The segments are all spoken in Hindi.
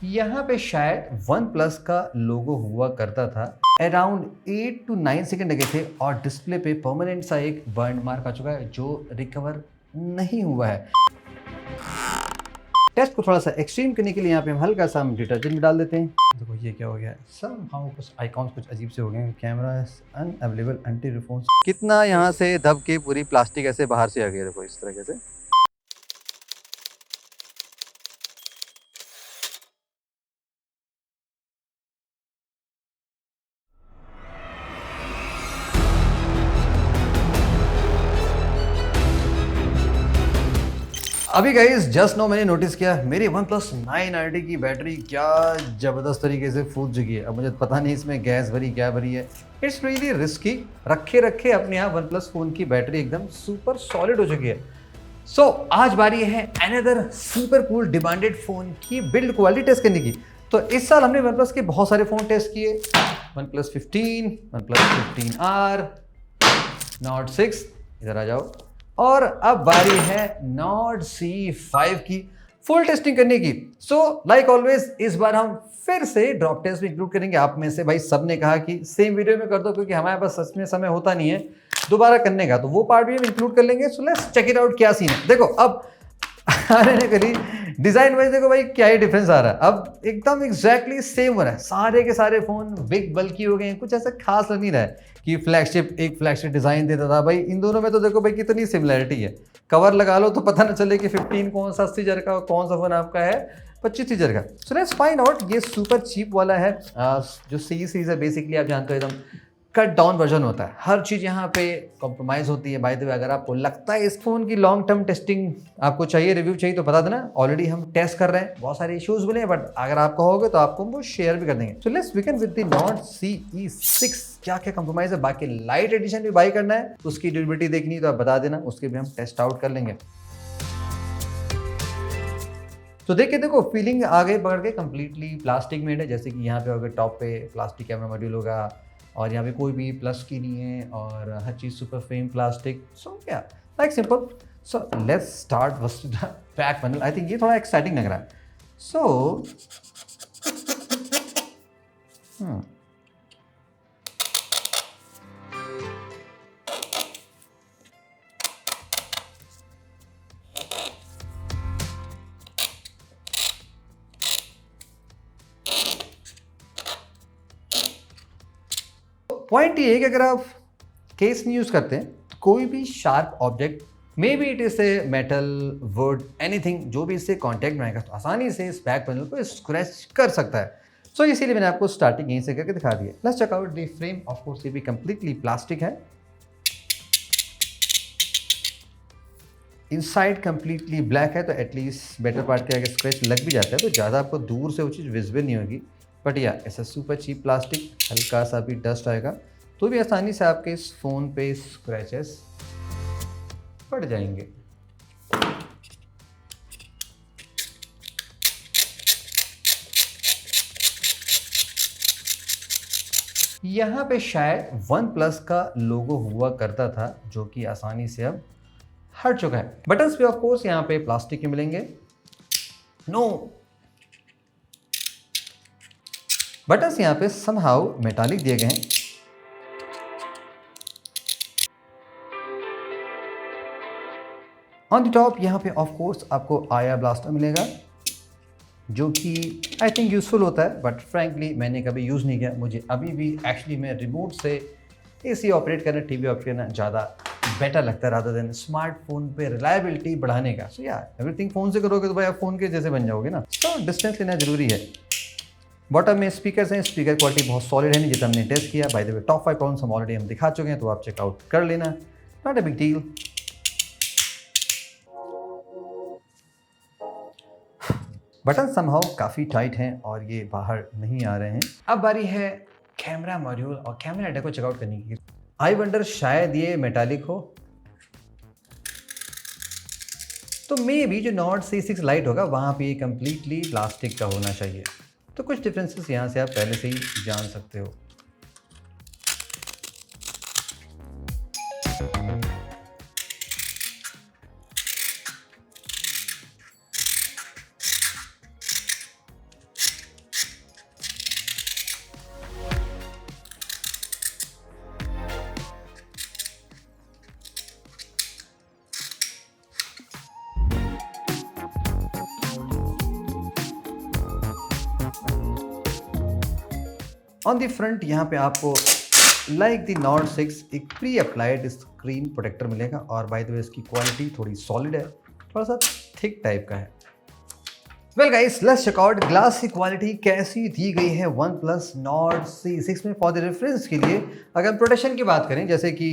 यहाँ पे शायद वन प्लस का लोगो हुआ करता था। अराउंड 8 to 9 सेकंड लगे थे और डिस्प्ले पे परमानेंट सा एक बर्न मार्क आ चुका है जो रिकवर नहीं हुआ है। टेस्ट को थोड़ा सा एक्सट्रीम करने के लिए यहाँ पे हम हल्का सा डिटर्जेंट भी डाल देते हैं। देखो ये क्या हो गया है, somehow कुछ आइकॉन्स कुछ अजीब से हो गए हैं। कैमरा इज अनअवेलेबल एंटी रिफॉन्स। कितना यहाँ से दब के पूरी प्लास्टिक ऐसे बाहर से आ गई है, देखो इस तरीके से। अभी गाइस जस्ट नो मैंने नोटिस किया मेरी OnePlus 9RT की बैटरी क्या ज़बरदस्त तरीके से फूट चुकी है। अब मुझे पता नहीं इसमें गैस भरी क्या भरी है। It's really risky. रखे रखे अपने यहाँ OnePlus फ़ोन की बैटरी एकदम सुपर सॉलिड हो चुकी है। सो आज बारी है another super cool demanded phone की बिल्ड क्वालिटी टेस्ट करने की। तो इस साल हमने OnePlus के बहुत सारे फ़ोन टेस्ट किए। OnePlus 15, OnePlus 15R, Nord 6, इधर आ जाओ। और अब बारी है Nord C5 की फुल टेस्टिंग करने की। सो लाइक ऑलवेज इस बार हम फिर से ड्रॉप टेस्ट भी इंक्लूड करेंगे। आप में से भाई सब ने कहा कि सेम वीडियो में कर दो क्योंकि हमारे पास सच में समय होता नहीं है दोबारा करने का, तो वो पार्ट भी हम इंक्लूड कर लेंगे। So let's check it out क्या सीन है। देखो अब मैंने करी डिजाइन वाइज देखो भाई क्या ही डिफरेंस आ रहा है। अब एकदम एग्जैक्टली सेम हो रहा है। सारे के सारे फोन बिग बल्कि हो गए हैं, कुछ ऐसा खास लग नहीं रहा है कि फ्लैगशिप एक फ्लैगशिप डिजाइन देता था। भाई इन दोनों में तो देखो भाई कितनी सिमिलरिटी है। कवर लगा लो तो पता ना चले कि 15 कौन सा 80,000 का, कौन सा फोन आपका है 25,000 का। So let's find out. ये सुपर चीप वाला है जो सी सीरीज है। बेसिकली आप जानते हो एकदम कट डाउन वर्जन होता है। हर चीज़ यहाँ पे कॉम्प्रोमाइज़ होती है। बाय द वे अगर आपको लगता है इस फोन की लॉन्ग टर्म टेस्टिंग आपको चाहिए, रिव्यू चाहिए तो बता देना। ऑलरेडी हम टेस्ट कर रहे हैं, बहुत सारे इश्यूज मिले हैं, बट अगर आप कहोगे तो आपको वो शेयर भी कर देंगे। So let's begin with the Nord CE6। क्या क्या कॉम्प्रोमाइज है, बाकी लाइट एडिशन भी बाई करना है, उसकी ड्यूरेबिलिटी देखनी है तो आप बता देना, उसके भी हम टेस्ट आउट कर लेंगे। तो देखिए देखो फीलिंग आगे बढ़ के कंप्लीटली प्लास्टिक मेड है। जैसे कि यहाँ पे अगर टॉप पे प्लास्टिक कैमरा मॉड्यूल होगा और यहाँ पे कोई भी प्लस की नहीं है और हर चीज़ सुपर फ्रेम प्लास्टिक। सो क्या like simple. So let's start first the back panel. I think ये थोड़ा एक्साइटिंग लग रहा है। सो पॉइंट ये है कि अगर आप केस नहीं यूज करते हैं, कोई भी sharp object, may be it is a metal, would, anything, जो भी इससे कांटेक्ट में आएगा तो आसानी से इस बैक पैनल को स्क्रैच कर सकता है। सो इसीलिए मैंने आपको स्टार्टिंग यहीं से करके दिखा दिया। Let's check out the frame. Of course ये भी कंप्लीटली प्लास्टिक है। इनसाइड कंप्लीटली ब्लैक है, तो एटलीस्ट बेटर पार्ट के अगर स्क्रैच लग भी जाता है तो ज़्यादा आपको दूर से वो चीज़ विजिबल नहीं होगी। बट या ऐसा सुपर चीप प्लास्टिक, हल्का सा भी डस्ट आएगा तो भी आसानी से आपके इस फ़ोन पे स्क्रैचेस पड़ जाएंगे। यहाँ पे शायद वन प्लस का लोगो हुआ करता था जो कि आसानी से अब हट चुका है। बटन्स भी ऑफ कोर्स यहाँ पे प्लास्टिक के मिलेंगे। नो, बटन्स यहाँ पे समहाउ मेटालिक दिए गए हैं। ऑन द टॉप यहाँ पे ऑफ कोर्स आपको आया ब्लास्टर मिलेगा जो कि आई थिंक यूजफुल होता है, बट फ्रैंकली मैंने कभी यूज़ नहीं किया। मुझे अभी भी एक्चुअली मैं रिमोट से एसी ऑपरेट करना, टीवी ऑपरेट करना ज़्यादा बेटर लगता है रादर देन स्मार्टफोन पे रिलायबिलिटी बढ़ाने का। सो या एवरीथिंग फ़ोन से करोगे तो भाई आप फ़ोन के जैसे बन जाओगे ना। तो डिस्टेंस लेना जरूरी है। बॉटम में स्पीकर्स हैं, स्पीकर क्वालिटी बहुत सॉलिड है, नहीं जितना हमने टेस्ट किया। By the way top 5 problems हम ऑलरेडी हम दिखा चुके हैं तो आप चेकआउट कर लेना, not a big deal. Button somehow काफ़ी टाइट हैं और ये बाहर नहीं आ रहे हैं। अब बारी है कैमरा मॉड्यूल और कैमरा डाटा को चेकआउट करने की। आई वंडर शायद ये मेटालिक हो, तो मे बी जो Nord C6 लाइट होगा वहाँ पे ये कम्प्लीटली प्लास्टिक का होना चाहिए। तो कुछ डिफरेंसेस यहाँ से आप पहले से ही जान सकते हो। ऑन द फ्रंट यहाँ पे आपको लाइक द नॉट 6 एक प्री अप्लाइड स्क्रीन प्रोटेक्टर मिलेगा और बाय द वे इसकी क्वालिटी थोड़ी सॉलिड है, थोड़ा सा थिक टाइप का है। Well guys, let's check out glass की क्वालिटी कैसी दी गई है OnePlus Nord C6 में। फॉर द रेफरेंस के लिए अगर प्रोटेक्शन की बात करें, जैसे कि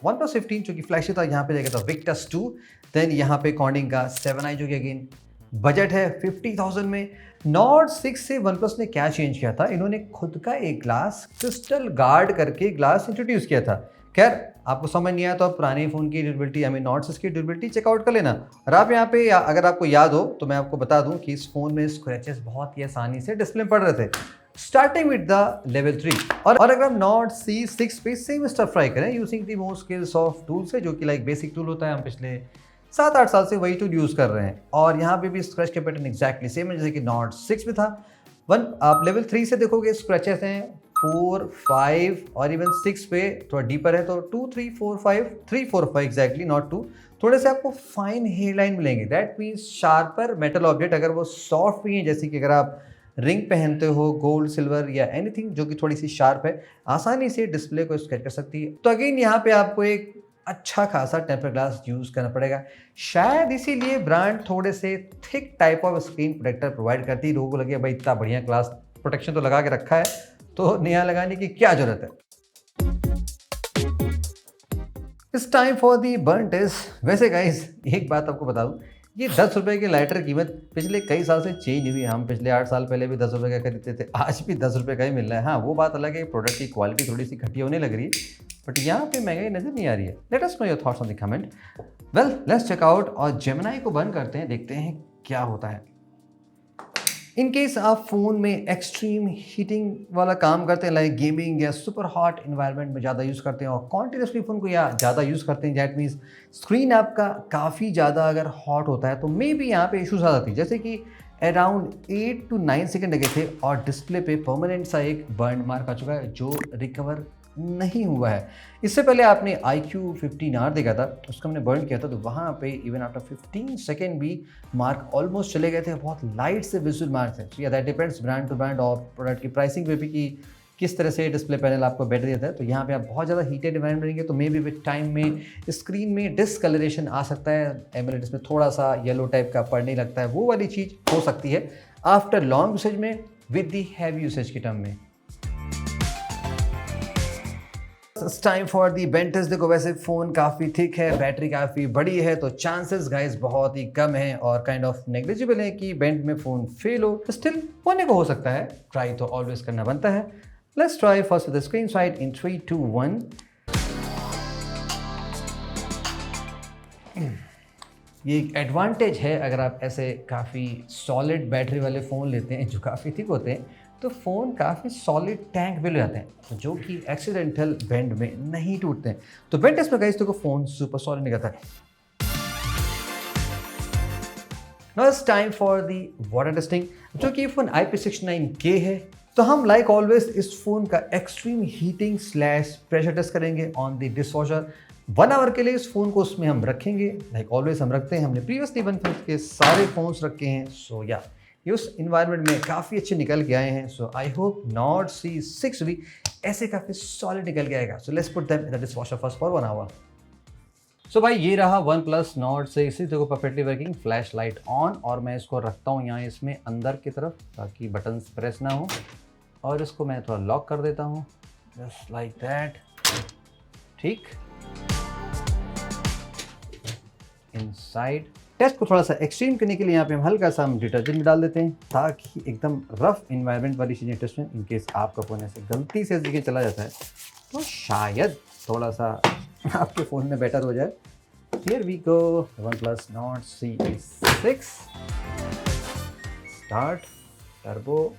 OnePlus 15 जो कि फ्लैगशिप था, यहाँ पे देखा था Victus 2, देन यहाँ पे कॉर्निंग का 7i जो कि अगेन बजट है 50,000 में। Nord 6 से OnePlus ने क्या चेंज किया था, इन्होंने खुद का एक ग्लास क्रिस्टल गार्ड करके ग्लास इंट्रोड्यूस किया था। खैर आपको समझ नहीं आया तो आप पुराने फ़ोन की ड्यूरेबिलिटी, Nord 6 की ड्यूरेबिलिटी चेकआउट कर लेना। और आप यहाँ पे अगर आपको याद हो तो मैं आपको बता दूं कि इस फ़ोन में स्क्रैचेस बहुत ही आसानी से डिस्प्ले में पड़ रहे थे, स्टार्टिंग विद द लेवल 3। और अगर हम Nord C6 पे सेम स्टफ ट्राई करें using the most skills of tool से, जो कि लाइक बेसिक टूल होता है, हम पिछले 7-8 साल से वही टूल यूज़ कर रहे हैं। और यहाँ पे भी स्क्रैच के पैटर्न एग्जैक्टली सेम है जैसे कि Nord 6 में था। आप लेवल 3 से देखोगे स्क्रैचेस हैं 4, 5 और इवन 6 पे थोड़ा डीपर है तो 2, 3, 4, 5, 3, 4, 5 एग्जैक्टली, नॉट 2। थोड़े से आपको फाइन हेयर लाइन मिलेंगे, that means sharper metal object. अगर वो सॉफ्ट भी हैं, जैसे कि अगर आप रिंग पहनते हो गोल्ड, सिल्वर या एनीथिंग जो कि थोड़ी सी शार्प है, आसानी से डिस्प्ले को स्क्रैच कर सकती है। तो अगेन यहाँ पे आपको एक अच्छा खासा टेम्पर ग्लास यूज़ करना पड़ेगा, शायद इसीलिए ब्रांड थोड़े से thick type of screen protector provide करती है। लोगों को लगे भाई इतना बढ़िया ग्लास प्रोटेक्शन तो लगा के रखा है, तो नया लगाने की क्या जरूरत है। It's time for the burn test. वैसे गाइस एक बात आपको बता दूं, ये 10 रुपए की लाइटर कीमत पिछले कई साल से चेंज हुई। हम पिछले 8 साल पहले भी 10 रुपए का खरीदते थे, आज भी 10 रुपए का ही मिल रहा है। हाँ, वो बात अलग है, प्रोडक्ट की क्वालिटी थोड़ी सी घटिया होने लग रही है, बट यहाँ पे महंगाई नजर नहीं आ रही है। Let us know your thoughts on the comment. Well let's check out और जेमिनी को बंद करते हैं, देखते हैं क्या होता है। इन केस आप फ़ोन में एक्सट्रीम हीटिंग वाला काम करते हैं, लाइक गेमिंग या सुपर हॉट इन्वायरमेंट में ज़्यादा यूज़ करते हैं और कॉन्टिन्यूसली फ़ोन को या ज़्यादा यूज़ करते हैं, दैट मीन्स स्क्रीन आपका काफ़ी ज़्यादा अगर हॉट होता है तो मे बी यहाँ पे इशूज़ आ जाती है। जैसे कि अराउंड 8 to 9 सेकेंड लगे थे और डिस्प्ले पे परमानेंट सा एक बर्न मार्क आ चुका है जो रिकवर नहीं हुआ है। इससे पहले आपने iQ15R देखा था, उसको हमने बर्न किया था, तो वहाँ पे इवन आफ्टर 15 सेकेंड भी मार्क ऑलमोस्ट चले गए थे। बहुत लाइट से विजुअल मार्क्स हैं। या that depends brand to brand और प्रोडक्ट की प्राइसिंग पे भी कि किस तरह से डिस्प्ले पैनल आपको बेटर देता है। तो यहाँ पे आप बहुत ज़्यादा हीटेड एनवायरनमेंट रहेंगे तो मे बी विद टाइम में स्क्रीन में डिसकलरेशन आ सकता है, एमोलेड इसमें थोड़ा सा येलो टाइप का पड़ने लगता है, वो वाली चीज़ हो सकती है आफ्टर लॉन्ग यूसेज में विद दी हैवी यूसेज के टर्म में। Time for the bench test. देखो वैसे फ़ोन काफ़ी थिक है, बैटरी काफ़ी बड़ी है, तो चांसेस गाइस बहुत ही कम है और काइंड ऑफ नेग्लिजिबल है कि बेंच में फ़ोन फेल हो। स्टिल होने को हो सकता है, ट्राई तो ऑलवेज करना बनता है। Let's try first with the screen side इन 3, 2, 1। ये एक एडवांटेज है अगर आप ऐसे काफ़ी सॉलिड बैटरी वाले फ़ोन लेते हैं जो काफ़ी थिक होते हैं, तो फ़ोन काफ़ी सॉलिड टैंक भी ले जाते हैं जो कि एक्सीडेंटल बेंड में नहीं टूटते हैं। तो बेंड टेस्ट में गाइस तो फ़ोन सुपर सॉलिड निकलता है। Now it's time for the water testing, जो कि फ़ोन IP69K है। तो हम लाइक ऑलवेज इस फ़ोन का extreme heating slash pressure test करेंगे ऑन द डिशवॉशर। 1 आवर के लिए इस फ़ोन को उसमें हम रखेंगे, लाइक ऑलवेज हम रखते हैं। हमने प्रीवियसली OnePlus के सारे फ़ोन्स रखे हैं, सो या ये उस इन्वायरमेंट में काफ़ी अच्छे निकल के आए हैं। सो आई होप Nord C6 भी ऐसे काफ़ी सॉलिड निकल के आएगा। So let's put them in the dishwasher first for 1 hour. So भाई ये रहा OnePlus Nord C6, देखो perfectly working, flash light on, और मैं इसको रखता हूँ यहाँ इसमें अंदर की तरफ ताकि बटन्स प्रेस ना हो, और इसको मैं थोड़ा लॉक कर देता हूँ जस्ट लाइक दैट। ठीक, इनसाइड। टेस्ट को थोड़ा सा एक्सट्रीम करने के लिए यहाँ पे हम हल्का सा हम डिटर्जेंट डाल देते हैं ताकि एकदम रफ इन्वायरमेंट वाली चीज़ें टेस्ट में, इन केस आपका फ़ोन ऐसे गलती से दिखे चला जाता है तो शायद थोड़ा सा आपके फ़ोन में बेटर हो जाए। Here we go, OnePlus Nord C6 start turbo.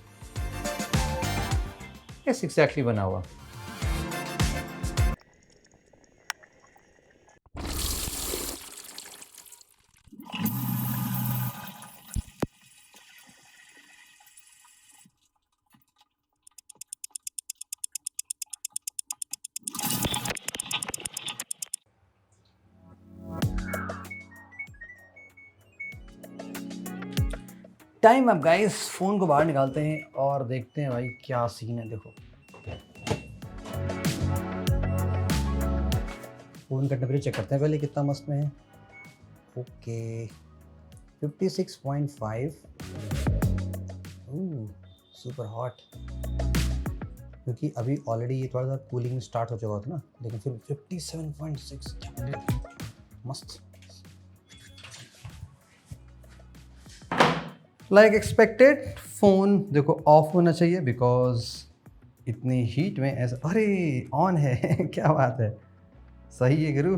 Yes exactly बना हुआ। टाइम अब गाइस फ़ोन को बाहर निकालते हैं और देखते हैं भाई क्या सीन है। देखो फ़ोन का टेम्परेचर चेक करते हैं पहले कितना मस्त में है। ओके 56.5, सुपर हॉट, क्योंकि अभी ऑलरेडी ये थोड़ा सा कूलिंग स्टार्ट हो चुका था ना, लेकिन फिर 57.6 मस्त। लाइक एक्सपेक्टेड फ़ोन देखो ऑफ होना चाहिए बिकॉज इतनी हीट में ऐसा, अरे ऑन है क्या बात है, सही है गुरु।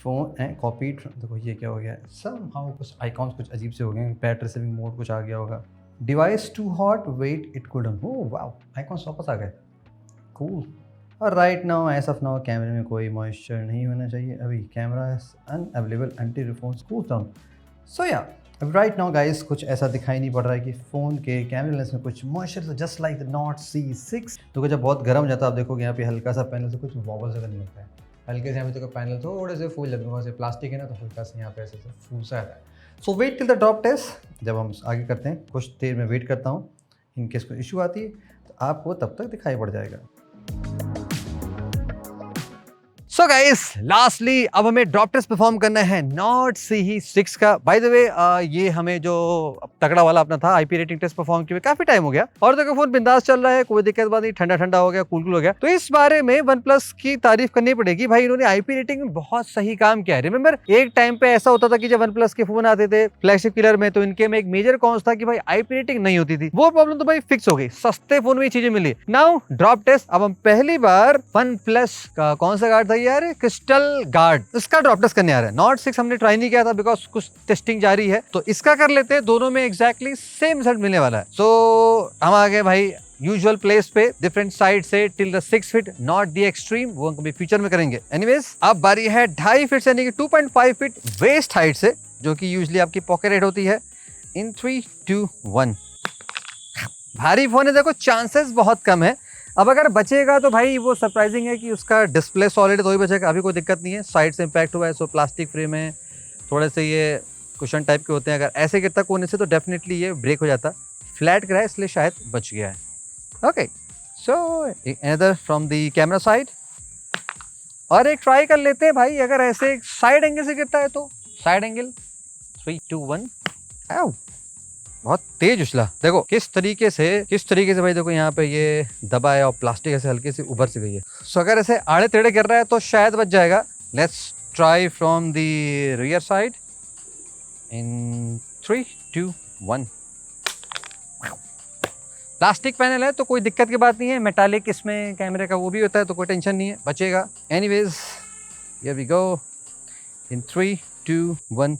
फ़ोन है कॉपी, देखो ये क्या हो गया है, सब हाउ कुछ आइकॉन्स कुछ अजीब से हो गए, बैटरी सेविंग मोड कुछ आ गया होगा। Device too hot wait it cool down, oh wow icons वापस आ गए, कूल। और right now as of now कैमरे में कोई मॉइस्चर नहीं होना चाहिए अभी, कैमरा इज अनअवेलेबल एंटी रिफॉन्स cool down. So yeah right now guys कुछ ऐसा दिखाई नहीं पड़ रहा है कि फ़ोन के कैमरे लेंस में कुछ मॉइस्चर, तो just like the note C6। तो जब बहुत गर्म हो जाता है आप देखोगे यहाँ पे हल्का सा पैनल से कुछ वॉबल जगह नहीं होता है, हल्के से यहाँ पे तो पैनल थोड़े से फूल जाते हैं, वैसे प्लास्टिक है ना तो हल्का से यहाँ पे ऐसे फूल सा आता है। So wait till the drop test, जब हम आगे करते हैं कुछ देर में वेट करता हूँ, इन केस कोई इशू आती है तो आपको तब तक दिखाई पड़ जाएगा। सो गाइस लास्टली अब हमें ड्रॉप टेस्ट परफॉर्म करना है नॉट CE6 का। बाय द वे ये हमें जो तगड़ा वाला अपना था IP रेटिंग टेस्ट परफॉर्म किए काफी टाइम हो गया और देखो फोन बिंदास चल रहा है, कोई दिक्कत बात नहीं, ठंडा ठंडा हो गया, कूल कूल हो गया। तो इस बारे में OnePlus की तारीफ करनी पड़ेगी भाई, इन्होंने IP रेटिंग में बहुत सही काम किया है। रिमेंबर एक टाइम पे ऐसा होता था कि जब OnePlus के फोन आते थे फ्लैगशिप किलर में तो इनके में एक मेजर कॉन्स था कि भाई IP रेटिंग नहीं होती थी, वो प्रॉब्लम तो भाई फिक्स हो गई, सस्ते फोन में चीजें मिली। नाउ ड्रॉप टेस्ट, अब हम पहली बार OnePlus का कौन सा गार्ड था यार, क्रिस्टल गार्ड, इसका ड्रॉप टेस्ट करने आ रहा है। नॉट 6 हमने ट्राई नहीं किया था बिकॉज कुछ टेस्टिंग जारी है, तो इसका कर लेते हैं, दोनों में एग्जैक्टली सेम रिजल्ट मिलने वाला है। सो हम आ गए भाई यूजुअल प्लेस पे, डिफरेंट साइड से till the 6 feet, not the extreme, वो हम कभी फ्यूचर में करेंगे। एनीवेज अब बारी है 2.5 फीट से, यानी कि 2.5 फीट वेस्ट हाइट से, जो कि यूजुअली आपकी पॉकेट हाइट होती है। इन 3, 2, 1। भारी फोन है देखो, चांसेस बहुत कम है, अब अगर बचेगा तो भाई वो सरप्राइजिंग है कि उसका डिस्प्ले सॉलिड तो ही बचेगा, अभी कोई दिक्कत नहीं है, साइड से इम्पैक्ट हुआ है, सो प्लास्टिक फ्रेम है, थोड़े से ये कुशन टाइप के होते हैं, अगर ऐसे गिरता कोने से तो डेफिनेटली ये ब्रेक हो जाता, फ्लैट गिरा है इसलिए शायद बच गया है। Okay so another from the camera side, और एक ट्राई कर लेते हैं भाई, अगर ऐसे साइड एंगल से गिरता है तो साइड एंगल, 3, 2, 1। आओ बहुत तेज उछला, देखो किस तरीके से भाई, देखो यहाँ पे ये दबा है और प्लास्टिक ऐसे हल्के से उभर से गई है। सो अगर ऐसे आड़े टेढ़े गिर रहा है तो शायद बच जाएगा। Let's try from the rear side in 3, 2, 1। Plastic panel है तो कोई दिक्कत की बात नहीं है, मेटालिक इसमें कैमरे का वो भी होता है तो कोई टेंशन नहीं है, बचेगा। Anyways here we go in 3, 2, 1।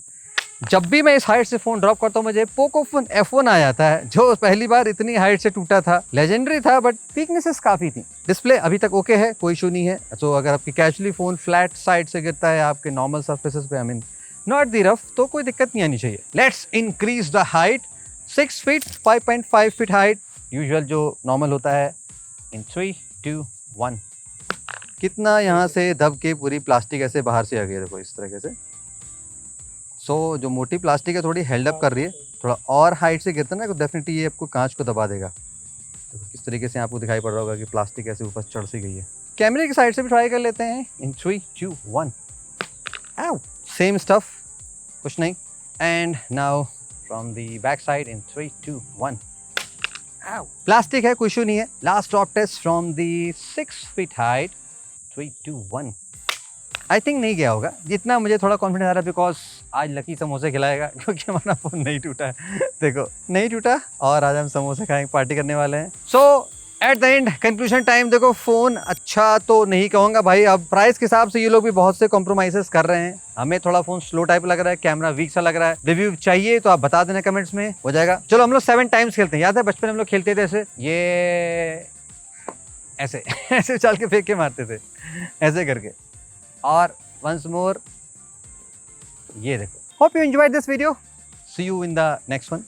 जब भी मैं इस हाइट से फोन ड्रॉप करता हूँ मुझे पोकोफोन F1 आ जाता है, जो पहली बार इतनी हाइट से टूटा था, लेजेंडरी था बट वीकनेसेस काफ़ी थी। डिस्प्ले अभी तक ओके है, कोई इशू नहीं है। तो अगर आपकी कैजुअली फ़ोन फ्लैट साइड से गिरता है आपके नॉर्मल सर्फेसेस पे, I mean not the rough, तो कोई दिक्कत नहीं आनी चाहिए। Let's increase the height, 6 feet 5.5 feet height, usual जो नॉर्मल होता है, इन 3, 2, 1। कितना यहाँ से दब के पूरी प्लास्टिक ऐसे बाहर से आ गई है, देखो इस तरीके से। सो जो मोटी प्लास्टिक है थोड़ी हेल्ड अप कर रही है, थोड़ा और हाइट से गिरता है ना तो डेफिनेटली ये आपको कांच को दबा देगा। तो किस तरीके से आपको दिखाई पड़ रहा होगा कि प्लास्टिक ऐसे ऊपर चढ़ सी गई है। कैमरे की साइड से भी ट्राई कर लेते हैं इन 3, 2, 1। आओ सेम स्टफ, कुछ नहीं। And now from the back side इन 3, 2, 1। आओ प्लास्टिक है, कोई इशू नहीं है। Last drop test from the 6 feet height, 3, 2, 1। I think नहीं गया होगा, जितना मुझे थोड़ा कॉन्फिडेंस आ रहा है बिकॉज आज लकी समोसे खिलाएगा, क्योंकि हमारा फोन नहीं टूटा है। देखो नहीं टूटा और आज हम समोसे खाएंगे, पार्टी करने वाले हैं। So at the end conclusion time, देखो फोन अच्छा तो नहीं कहूँगा भाई, अब प्राइस के हिसाब से ये लोग भी बहुत से कॉम्प्रोमाइजेस कर रहे हैं। हमें थोड़ा फोन स्लो टाइप लग रहा है, कैमरा वीक सा लग रहा है। रिव्यू चाहिए तो आप बता देना कमेंट्स में, हो जाएगा। चलो हम लोग 7 टाइम्स खेलते हैं, याद है बचपन हम लोग खेलते थे ऐसे, ये ऐसे ऐसे चल के फेंक के मारते थे ऐसे करके। और once more, ये देखो। Hope you enjoyed this video. See you in the next one.